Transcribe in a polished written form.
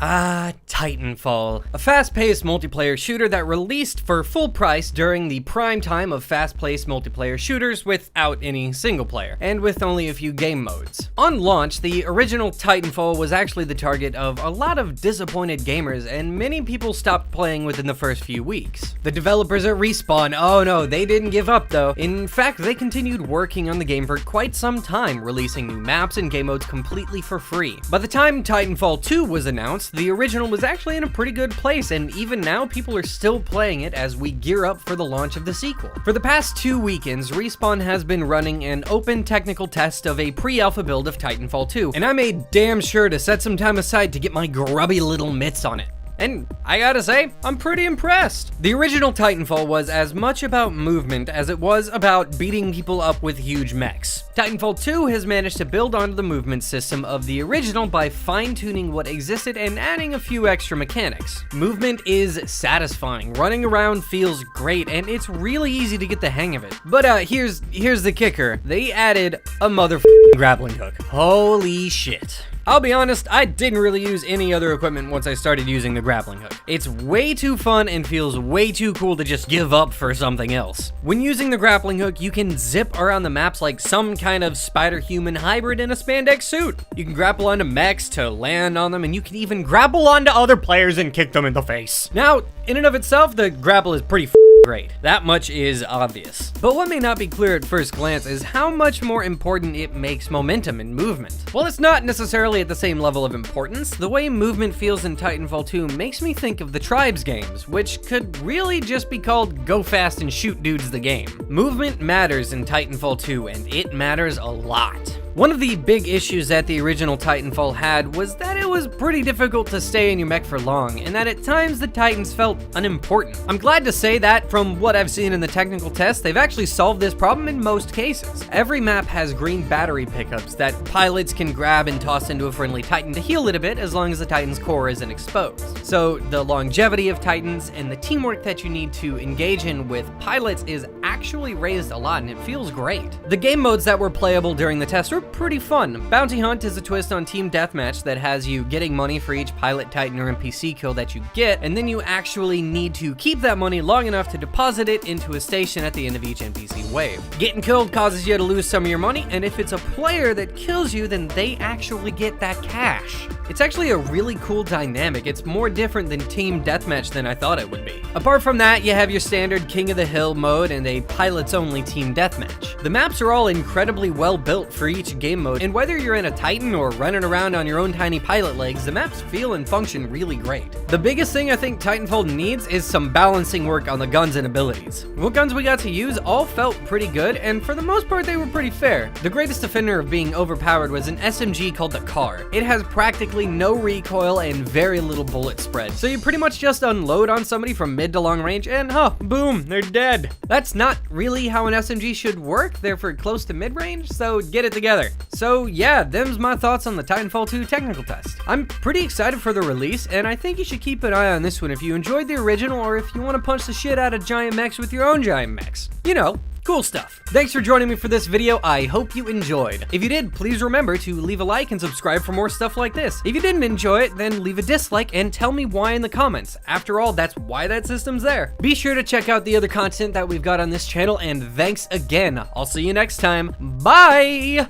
Titanfall. A fast-paced multiplayer shooter that released for full price during the prime time of fast-paced multiplayer shooters without any single player, and with only a few game modes. On launch, the original Titanfall was actually the target of a lot of disappointed gamers, and many people stopped playing within the first few weeks. The developers at Respawn, oh no, they didn't give up though. In fact, they continued working on the game for quite some time, releasing new maps and game modes completely for free. By the time Titanfall 2 was announced, the original was actually in a pretty good place, and even now people are still playing it as we gear up for the launch of the sequel. For the past 2 weekends, Respawn has been running an open technical test of a pre-alpha build of Titanfall 2, and I made damn sure to set some time aside to get my grubby little mitts on it. And I gotta say, I'm pretty impressed. The original Titanfall was as much about movement as it was about beating people up with huge mechs. Titanfall 2 has managed to build onto the movement system of the original by fine-tuning what existed and adding a few extra mechanics. Movement is satisfying, running around feels great, and it's really easy to get the hang of it. But here's the kicker. They added a motherfucking grappling hook. Holy shit. I'll be honest, I didn't really use any other equipment once I started using the grappling hook. It's way too fun and feels way too cool to just give up for something else. When using the grappling hook, you can zip around the maps like some kind of spider-human hybrid in a spandex suit. You can grapple onto mechs to land on them, and you can even grapple onto other players and kick them in the face. Now, in and of itself, the grapple is pretty great. That much is obvious. But what may not be clear at first glance is how much more important it makes momentum and movement. While it's not necessarily at the same level of importance, the way movement feels in Titanfall 2 makes me think of the Tribes games, which could really just be called Go Fast and Shoot Dudes the game. Movement matters in Titanfall 2, and it matters a lot. One of the big issues that the original Titanfall had was that it was pretty difficult to stay in your mech for long, and that at times the Titans felt unimportant. I'm glad to say that, from what I've seen in the technical test, they've actually solved this problem in most cases. Every map has green battery pickups that pilots can grab and toss into a friendly Titan to heal it a bit as long as the Titan's core isn't exposed. So the longevity of Titans and the teamwork that you need to engage in with pilots is actually raised a lot, and it feels great. The game modes that were playable during the test were pretty fun. Bounty Hunt is a twist on Team Deathmatch that has you getting money for each pilot, Titan, or NPC kill that you get, and then you actually need to keep that money long enough to deposit it into a station at the end of each NPC wave. Getting killed causes you to lose some of your money, and if it's a player that kills you, then they actually get that cash. It's actually a really cool dynamic. It's more different than Team Deathmatch than I thought it would be. Apart from that, you have your standard King of the Hill mode and a pilots-only Team Deathmatch. The maps are all incredibly well built for each game mode, and whether you're in a Titan or running around on your own tiny pilot legs, the maps feel and function really great. The biggest thing I think Titanfall needs is some balancing work on the guns and abilities. What guns we got to use all felt pretty good, and for the most part they were pretty fair. The greatest offender of being overpowered was an SMG called the Car. It has practically no recoil and very little bullet spread, so you pretty much just unload on somebody from mid to long range and boom, they're dead. That's not really how an SMG should work. They're for close to mid range, so get it together. So yeah, them's my thoughts on the Titanfall 2 technical test. I'm pretty excited for the release, and I think you should keep an eye on this one if you enjoyed the original or if you want to punch the shit out of giant mechs with your own giant mechs. You know, cool stuff. Thanks for joining me for this video. I hope you enjoyed. If you did, please remember to leave a like and subscribe for more stuff like this. If you didn't enjoy it, then leave a dislike and tell me why in the comments. After all, that's why that system's there. Be sure to check out the other content that we've got on this channel, and thanks again. I'll see you next time. Bye!